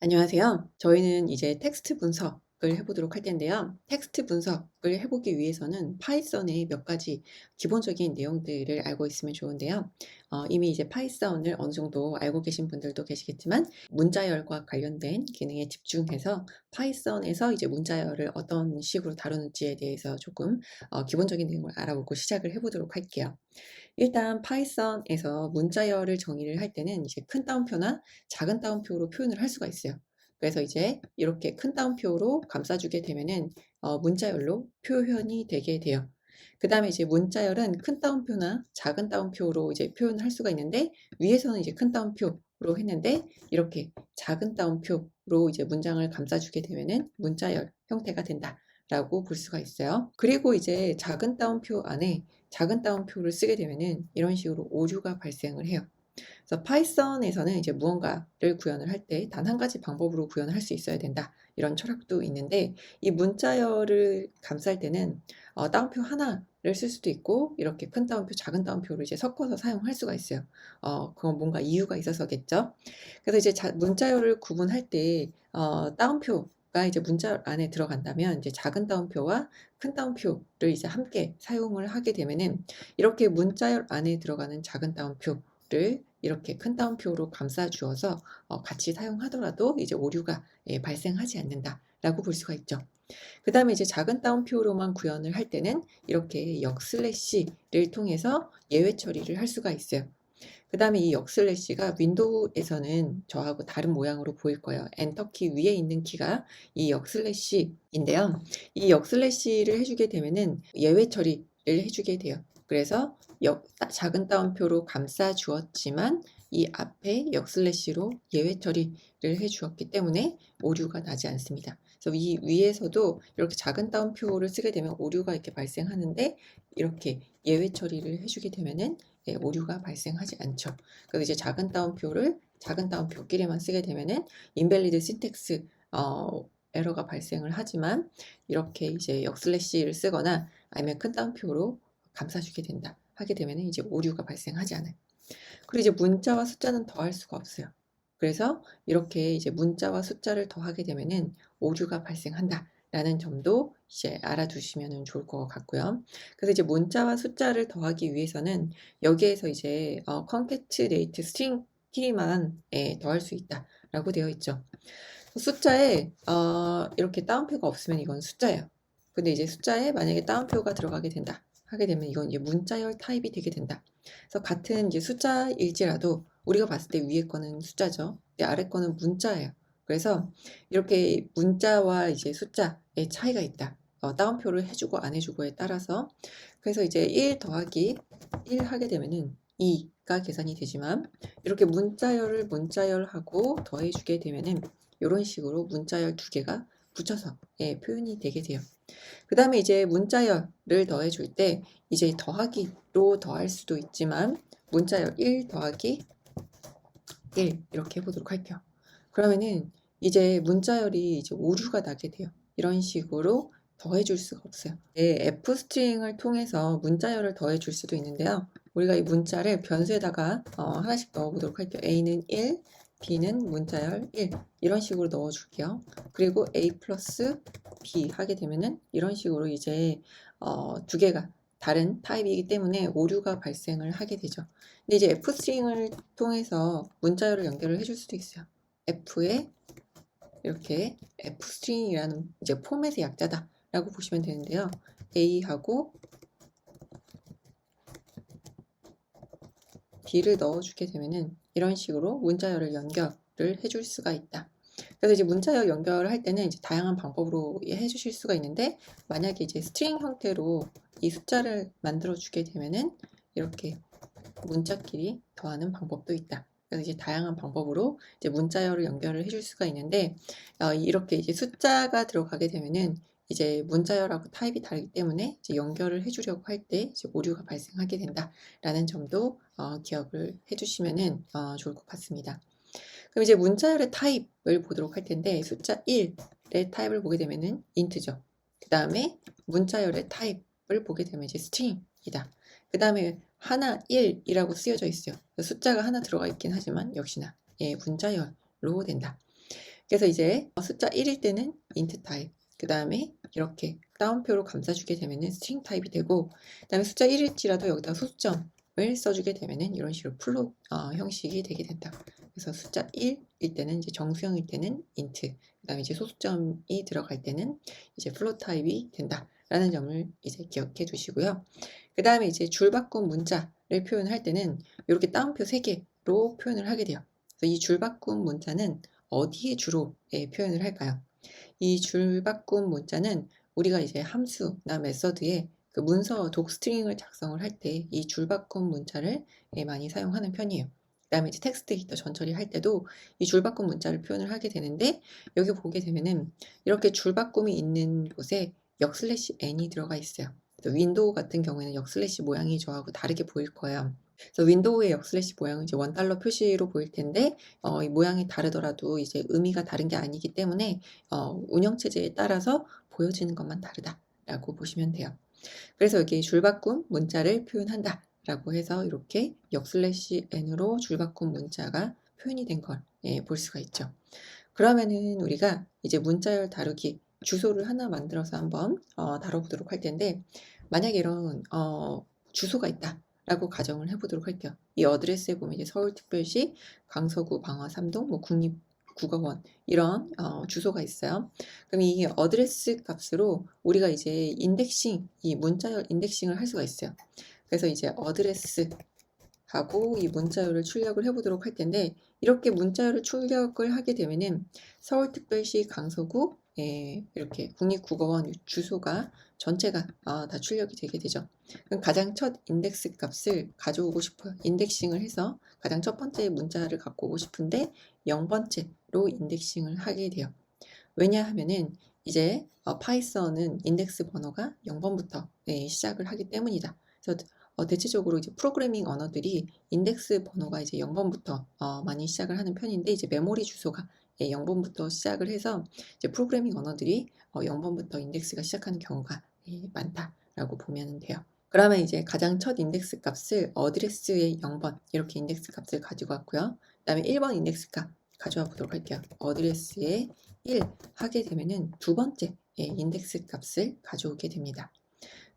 안녕하세요. 저희는 이제 텍스트 분석을 해보도록 할 텐데요. 텍스트 분석을 해보기 위해서는 파이썬의 몇 가지 기본적인 내용들을 알고 있으면 좋은데요. 이미 이제 파이썬을 어느 정도 알고 계신 분들도 계시겠지만 문자열과 관련된 기능에 집중해서 파이썬에서 이제 문자열을 어떤 식으로 다루는지에 대해서 조금 기본적인 내용을 알아보고 시작을 해보도록 할게요. 일단 파이썬에서 문자열을 정의를 할 때는 이제 큰 따옴표나 작은 따옴표로 표현을 할 수가 있어요. 그래서 이제 이렇게 큰 따옴표로 감싸주게 되면은 문자열로 표현이 되게 돼요. 그 다음에 이제 문자열은 큰 따옴표나 작은 따옴표로 이제 표현할 수가 있는데, 위에서는 이제 큰 따옴표로 했는데 이렇게 작은 따옴표로 이제 문장을 감싸주게 되면은 문자열 형태가 된다라고 볼 수가 있어요. 그리고 이제 작은 따옴표 안에 작은 따옴표를 쓰게 되면은 이런 식으로 오류가 발생을 해요. 그래서 파이썬에서는 이제 무언가를 구현을 할 때 단 한 가지 방법으로 구현을 할 수 있어야 된다, 이런 철학도 있는데, 이 문자열을 감쌀 때는 따옴표 하나를 쓸 수도 있고 이렇게 큰 따옴표, 작은 따옴표를 이제 섞어서 사용할 수가 있어요. 그건 뭔가 이유가 있어서겠죠. 그래서 이제 문자열을 구분할 때 따옴표가 이제 문자 안에 들어간다면 이제 작은 따옴표와 큰 따옴표를 이제 함께 사용을 하게 되면은 이렇게 문자열 안에 들어가는 작은 따옴표를 이렇게 큰 따옴표로 감싸 주어서 같이 사용하더라도 이제 오류가 발생하지 않는다라고 볼 수가 있죠. 그 다음에 이제 작은 따옴표로만 구현을 할 때는 이렇게 역슬래시를 통해서 예외 처리를 할 수가 있어요. 그 다음에 이 역슬래시가 윈도우에서는 저하고 다른 모양으로 보일 거예요. 엔터키 위에 있는 키가 이 역슬래시인데요. 이 역슬래시를 해주게 되면은 예외 처리를 해주게 돼요. 그래서 작은 따옴표로 감싸 주었지만 이 앞에 역슬래시로 예외 처리를 해 주었기 때문에 오류가 나지 않습니다. 그래서 이 위에서도 이렇게 작은 따옴표를 쓰게 되면 오류가 이렇게 발생하는데, 이렇게 예외 처리를 해주게 되면은 오류가 발생하지 않죠. 그래서 이제 작은 따옴표를 작은 따옴표끼리만 쓰게 되면은 인밸리드 신텍스 에러가 발생을 하지만, 이렇게 이제 역슬래시를 쓰거나 아니면 큰 따옴표로 감싸주게 된다 하게 되면은 이제 오류가 발생하지 않아요. 그리고 이제 문자와 숫자는 더할 수가 없어요. 그래서 이렇게 이제 문자와 숫자를 더하게 되면은 오류가 발생한다 라는 점도 이제 알아두시면 좋을 것 같고요. 그래서 이제 문자와 숫자를 더하기 위해서는 여기에서 이제 concatenate string 키만 더할 수 있다라고 되어 있죠. 숫자에 이렇게 따옴표가 없으면 이건 숫자예요. 근데 이제 숫자에 만약에 따옴표가 들어가게 된다 하게 되면 이건 이제 문자열 타입이 되게 된다. 그래서 같은 이제 숫자일지라도 우리가 봤을 때 위에 거는 숫자죠. 근데 아래 거는 문자예요. 그래서 이렇게 문자와 이제 숫자의 차이가 있다. 따옴표를 해주고 안 해주고에 따라서. 그래서 이제 1 더하기 1 하게 되면은 2가 계산이 되지만, 이렇게 문자열을 문자열하고 더해주게 되면은 이런 식으로 문자열 두 개가 붙여서 표현이 되게 돼요. 그 다음에 이제 문자열을 더해줄 때 이제 더하기로 더할 수도 있지만 문자열 1 더하기 1 이렇게 해보도록 할게요. 그러면은 이제 문자열이 이제 오류가 나게 돼요. 이런 식으로 더해줄 수가 없어요. F 스트링을 통해서 문자열을 더해줄 수도 있는데요. 우리가 이 문자를 변수에다가 하나씩 넣어보도록 할게요. A는 1, B는 문자열 1 이런 식으로 넣어줄게요. 그리고 A 플러스 B 하게 되면은 이런 식으로 이제 두 개가 다른 타입이기 때문에 오류가 발생을 하게 되죠. 근데 이제 F 스트링을 통해서 문자열을 연결을 해줄 수도 있어요. F에 이렇게 F 스트링이라는 이제 포맷의 약자다라고 보시면 되는데요. A하고 B를 넣어주게 되면은 이런 식으로 문자열을 연결을 해줄 수가 있다. 그래서 이제 문자열 연결을 할 때는 이제 다양한 방법으로 해주실 수가 있는데, 만약에 이제 스트링 형태로 이 숫자를 만들어 주게 되면은 이렇게 문자끼리 더하는 방법도 있다. 그래서 이제 다양한 방법으로 이제 문자열을 연결을 해줄 수가 있는데, 이렇게 이제 숫자가 들어가게 되면은 이제 문자열하고 타입이 다르기 때문에 이제 연결을 해주려고 할 때 이제 오류가 발생하게 된다라는 점도 기억을 해주시면은 좋을 것 같습니다. 그럼 이제 문자열의 타입을 보도록 할 텐데, 숫자 1의 타입을 보게 되면은 인트죠. 그 다음에 문자열의 타입을 보게 되면 이제 스트링이다. 그 다음에 하나 1이라고 쓰여져 있어요. 숫자가 하나 들어가 있긴 하지만 역시나 문자열로 된다. 그래서 이제 숫자 1일 때는 int 타입, 그 다음에 이렇게 따옴표로 감싸주게 되면은 스트링 타입이 되고, 그 다음에 숫자 1일지라도 여기다 소수점을 써주게 되면은 이런 식으로 플롯 형식이 되게 된다. 그래서 숫자 1일 때는 이제 정수형일 때는 int, 그 다음에 이제 소수점이 들어갈 때는 이제 플롯 타입이 된다라는 점을 이제 기억해 두시고요. 그 다음에 이제 줄바꿈 문자를 표현할 때는 이렇게 따옴표 3개로 표현을 하게 돼요. 그래서 이 줄바꿈 문자는 어디에 주로 표현을 할까요? 이 줄바꿈 문자는 우리가 이제 함수나 메서드에 그 문서 독스트링을 작성을 할 때 이 줄바꿈 문자를 많이 사용하는 편이에요. 그 다음에 이제 텍스트 에디터 전처리 할 때도 이 줄바꿈 문자를 표현을 하게 되는데, 여기 보게 되면은 이렇게 줄바꿈이 있는 곳에 역/n이 들어가 있어요. 윈도우 같은 경우에는 역/ 모양이 저하고 다르게 보일 거예요. 그래서 윈도우의 역/ 모양은 이제 $1 표시로 보일 텐데, 이 모양이 다르더라도 이제 의미가 다른 게 아니기 때문에 운영체제에 따라서 보여지는 것만 다르다라고 보시면 돼요. 그래서 여기 줄바꿈 문자를 표현한다 라고 해서 이렇게 역/n으로 줄바꿈 문자가 표현이 된 걸 볼 수가 있죠. 그러면은 우리가 이제 문자열 다루기 주소를 하나 만들어서 한번 다뤄보도록 할 텐데, 만약에 이런 주소가 있다 라고 가정을 해보도록 할게요. 이 어드레스에 보면 이제 서울특별시 강서구 방화 3동 뭐 국립국어원 이런 주소가 있어요. 그럼 이 어드레스 값으로 우리가 이제 인덱싱, 이 문자열 인덱싱을 할 수가 있어요. 그래서 이제 어드레스 하고 이 문자열을 출력을 해보도록 할 텐데, 이렇게 문자열을 출력을 하게 되면은 서울특별시 강서구 이렇게 국립국어원 주소가 전체가 다 출력이 되게 되죠. 그럼 가장 첫 인덱스 값을 가져오고 싶어요. 인덱싱을 해서 가장 첫 번째 문자를 갖고 오고 싶은데 0번째로 인덱싱을 하게 돼요. 왜냐하면은 이제 파이썬은 인덱스 번호가 0번부터 시작을 하기 때문이다. 그래서 대체적으로 이제 프로그래밍 언어들이 인덱스 번호가 이제 0번부터 많이 시작을 하는 편인데, 이제 메모리 주소가 0번부터 시작을 해서 이제 프로그래밍 언어들이 0번부터 인덱스가 시작하는 경우가 많다라고 보면 돼요. 그러면 이제 가장 첫 인덱스 값을 어드레스의 0번 이렇게 인덱스 값을 가지고 왔고요. 그 다음에 1번 인덱스 값 가져와 보도록 할게요. 어드레스의 1 하게 되면은 두 번째 인덱스 값을 가져오게 됩니다.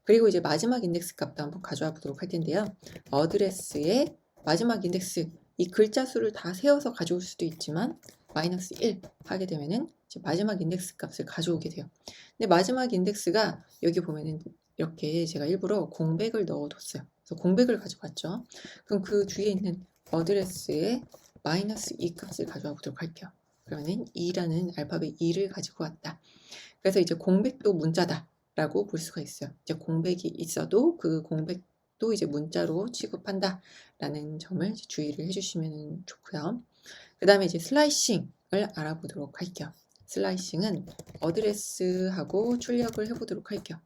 그리고 이제 마지막 인덱스 값도 한번 가져와 보도록 할 텐데요. 어드레스의 마지막 인덱스, 이 글자 수를 다 세워서 가져올 수도 있지만 -1 하게 되면은 이제 마지막 인덱스 값을 가져오게 돼요. 근데 마지막 인덱스가 여기 보면은 이렇게 제가 일부러 공백을 넣어뒀어요. 그래서 공백을 가져왔죠. 그럼 그 뒤에 있는 어드레스의 -2 값을 가져와 보도록 할게요. 그러면은 2라는 알파벳 2를 가지고 왔다. 그래서 이제 공백도 문자다 라고 볼 수가 있어요. 이제 공백이 있어도 그 공백도 이제 문자로 취급한다 라는 점을 이제 주의를 해주시면 좋고요. 그 다음에 이제 슬라이싱을 알아보도록 할게요. 슬라이싱은 어드레스하고 출력을 해보도록 할게요.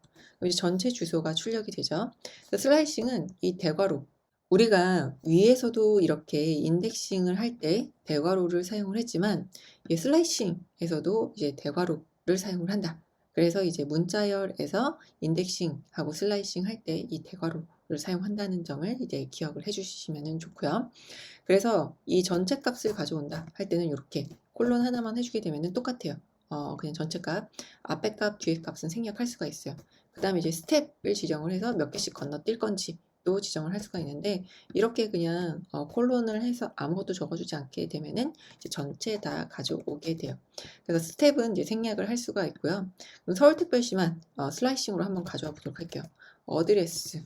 이제 전체 주소가 출력이 되죠. 슬라이싱은 이 대괄호, 우리가 위에서도 이렇게 인덱싱을 할 때 대괄호를 사용을 했지만, 이 슬라이싱에서도 이제 대괄호를 사용을 한다. 그래서 이제 문자열에서 인덱싱하고 슬라이싱 할 때 이 대괄호를 사용한다는 점을 이제 기억을 해주시면 좋고요. 그래서 이 전체 값을 가져온다 할 때는 이렇게 콜론 하나만 해주게 되면 똑같아요. 그냥 전체 값, 앞에 값, 뒤에 값은 생략할 수가 있어요. 그 다음에 이제 스텝을 지정을 해서 몇 개씩 건너뛸 건지 또 지정을 할 수가 있는데, 이렇게 그냥 콜론을 해서 아무것도 적어주지 않게 되면은 이제 전체 다 가져오게 돼요. 그래서 스텝은 이제 생략을 할 수가 있고요. 그럼 서울특별시만 슬라이싱으로 한번 가져와 보도록 할게요. 어드레스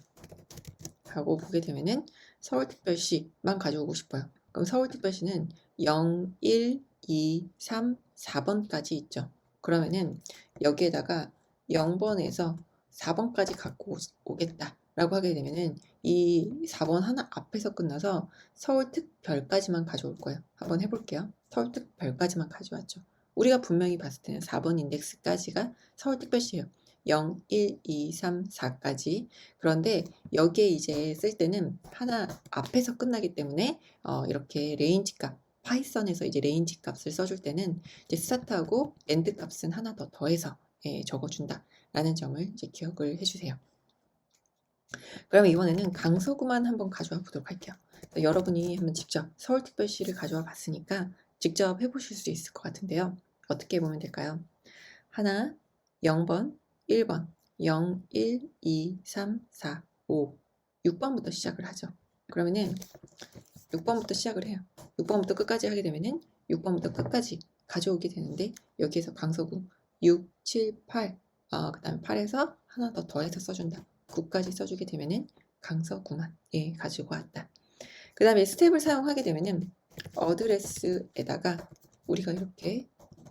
하고 보게 되면은 서울특별시만 가져오고 싶어요. 그럼 서울특별시는 0, 1, 2, 3, 4번까지 있죠. 그러면은 여기에다가 0번에서 4번까지 갖고 오겠다 라고 하게 되면은 이 4번 하나 앞에서 끝나서 서울특별까지만 가져올 거예요. 한번 해볼게요. 서울특별까지만 가져왔죠. 우리가 분명히 봤을 때는 4번 인덱스까지가 서울특별시예요. 0, 1, 2, 3, 4까지. 그런데 여기에 이제 쓸 때는 하나 앞에서 끝나기 때문에 이렇게 레인지 값, 파이썬에서 이제 레인지 값을 써줄 때는 이제 스타트하고 엔드 값은 하나 더 더해서 적어준다 라는 점을 이제 기억을 해주세요. 그러면 이번에는 강서구만 한번 가져와 보도록 할게요. 여러분이 한번 직접 서울특별시를 가져와 봤으니까 직접 해보실 수 있을 것 같은데요. 어떻게 보면 될까요? 하나, 0번, 1번, 0, 1, 2, 3, 4, 5, 6번부터 시작을 하죠. 그러면은 6번부터 시작을 해요. 6번부터 끝까지 하게 되면은 6번부터 끝까지 가져오게 되는데 여기에서 강서구 6, 7, 8, 그 다음에 8에서 하나 더 더해서 써준다. 9까지 써주게 되면은 강서구만 가지고 왔다. 그 다음에 스텝을 사용하게 되면은 어드레스에다가 우리가 이렇게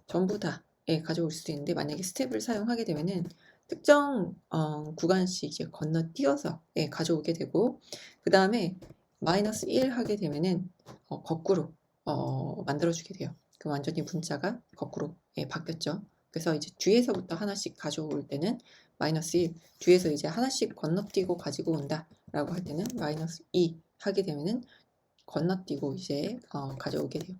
전부 다 가져올 수도 있는데 만약에 스텝을 사용하게 되면은 특정 구간씩 이제 건너뛰어서 가져오게 되고 그 다음에 마이너스 1 하게 되면은 거꾸로 만들어주게 돼요. 그럼 완전히 문자가 거꾸로 바뀌었죠. 그래서 이제 뒤에서부터 하나씩 가져올 때는 마이너스 1, 뒤에서 이제 하나씩 건너뛰고 가지고 온다 라고 할 때는 마이너스 2 하게 되면은 건너뛰고 이제 가져오게 돼요.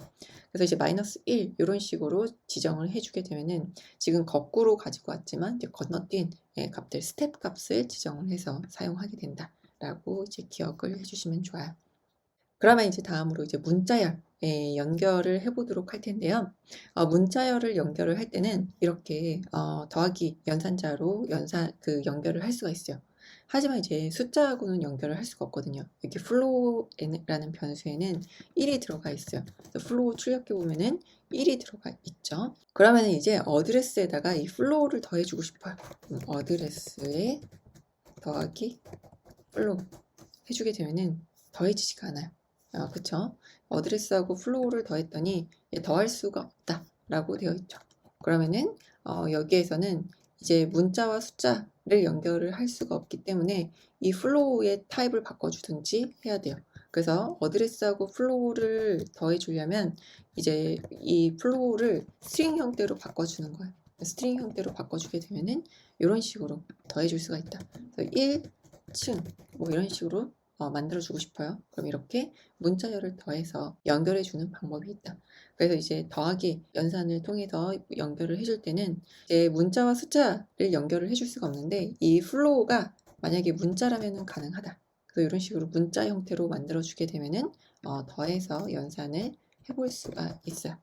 그래서 이제 마이너스 1 이런 식으로 지정을 해주게 되면은 지금 거꾸로 가지고 왔지만 이제 건너뛴 값들 스텝 값을 지정을 해서 사용하게 된다라고 이제 기억을 해주시면 좋아요. 그러면 이제 다음으로 이제 문자열 연결을 해보도록 할 텐데요. 문자열을 연결을 할 때는 이렇게 더하기 연산자로 연결을 할 수가 있어요. 하지만 이제 숫자하고는 연결을 할 수가 없거든요. 이렇게 flow라는 변수에는 1이 들어가 있어요. flow 출력해 보면은 1이 들어가 있죠. 그러면 이제 어드레스에다가 이 flow를 더해주고 싶어요. 어드레스에 더하기 flow 해주게 되면은 더해지지가 않아요. 그쵸? 어드레스하고 플로우를 더했더니 더할 수가 없다 라고 되어 있죠. 그러면은 여기에서는 이제 문자와 숫자를 연결을 할 수가 없기 때문에 이 플로우의 타입을 바꿔주든지 해야 돼요. 그래서 어드레스하고 플로우를 더해주려면 이제 이 플로우를 스트링 형태로 바꿔주는 거예요. 스트링 형태로 바꿔주게 되면은 이런 식으로 더해줄 수가 있다. 그래서 1층 뭐 이런 식으로 만들어주고 싶어요. 그럼 이렇게 문자열을 더해서 연결해주는 방법이 있다. 그래서 이제 더하기 연산을 통해서 연결을 해줄 때는 이제 문자와 숫자를 연결을 해줄 수가 없는데 이 플로우가 만약에 문자라면 가능하다. 그래서 이런 식으로 문자 형태로 만들어주게 되면은 더해서 연산을 해볼 수가 있어요.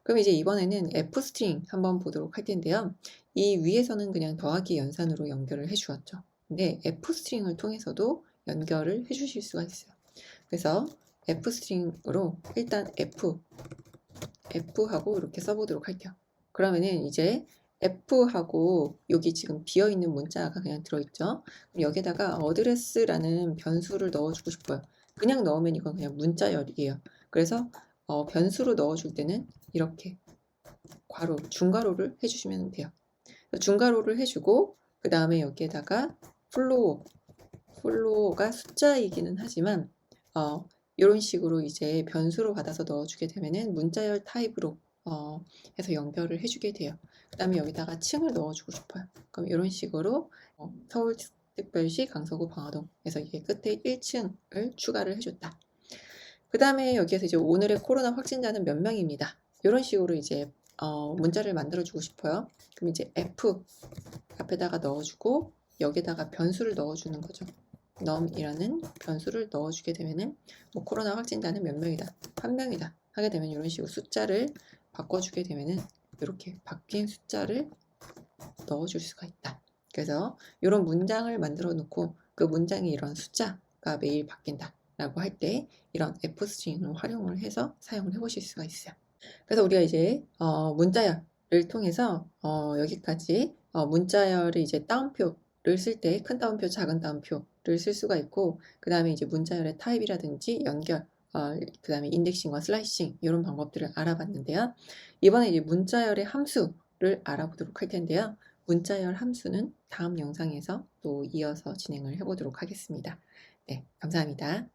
그럼 이제 이번에는 F 스트링 한번 보도록 할 텐데요. 이 위에서는 그냥 더하기 연산으로 연결을 해주었죠. 근데 F 스트링을 통해서도 연결을 해주실 수가 있어요. 그래서 F 스트링으로 일단 F하고 이렇게 써보도록 할게요. 그러면은 이제 F하고 여기 지금 비어있는 문자가 그냥 들어있죠. 그럼 여기다가 어드레스라는 변수를 넣어주고 싶어요. 그냥 넣으면 이건 그냥 문자열이에요. 그래서 변수로 넣어줄 때는 이렇게 괄호, 중괄호를 해주시면 돼요. 중괄호를 해주고 그 다음에 여기에다가 플로우가 숫자이기는 하지만 이런 식으로 이제 변수로 받아서 넣어주게 되면은 문자열 타입으로 해서 연결을 해주게 돼요. 그 다음에 여기다가 층을 넣어주고 싶어요. 그럼 이런 식으로 서울특별시 강서구 방화동 해서 이게 끝에 1층을 추가를 해줬다. 그 다음에 여기에서 이제 오늘의 코로나 확진자는 몇 명입니다. 이런 식으로 이제 문자를 만들어주고 싶어요. 그럼 이제 F 앞에다가 넣어주고 여기다가 변수를 넣어주는 거죠. num이라는 변수를 넣어주게 되면은 뭐 코로나 확진자는 몇 명이다, 한 명이다 하게 되면 이런 식으로 숫자를 바꿔주게 되면은 이렇게 바뀐 숫자를 넣어줄 수가 있다. 그래서 이런 문장을 만들어 놓고 그 문장이 이런 숫자가 매일 바뀐다 라고 할 때 이런 F스트링을 활용을 해서 사용을 해 보실 수가 있어요. 그래서 우리가 이제 문자열을 통해서 여기까지 문자열을 이제 따옴표를 쓸 때 큰 따옴표, 작은 따옴표를 쓸 수가 있고 그 다음에 이제 문자열의 타입이라든지 연결, 그 다음에 인덱싱과 슬라이싱 이런 방법들을 알아봤는데요. 이번에 이제 문자열의 함수를 알아보도록 할 텐데요. 문자열 함수는 다음 영상에서 또 이어서 진행을 해보도록 하겠습니다. 네, 감사합니다.